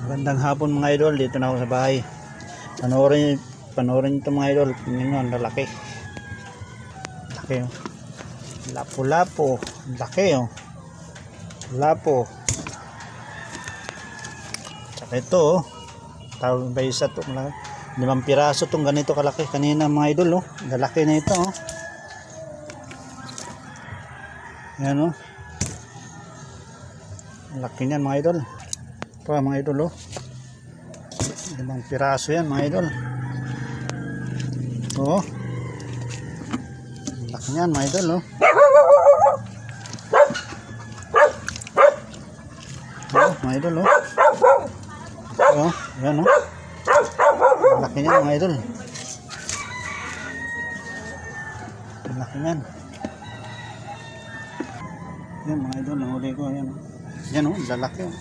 Magandang hapon mga idol, dito na ako sa bahay. Panoorin ito mga idol. Tingnan nyo, ang lalaki. Laki oh. Lapo-lapo. Laki oh. Lapo. Tsaka ito oh. Tawag ba isa ito? 5 piraso itong ganito kalaki. Kanina mga idol oh. Lalaki na ito oh. Yan oh. Laki niyan mga idol. Ito mga idol oh. 5 piraso yan mga idol. Oh. Laki niyan mga idol oh. Oh mga idol oh. Oh, yan oh. Laki niyan mga idol. Laki niyan. Yan mga idol, nahuli ko yan. Yan oh, lalaki oh.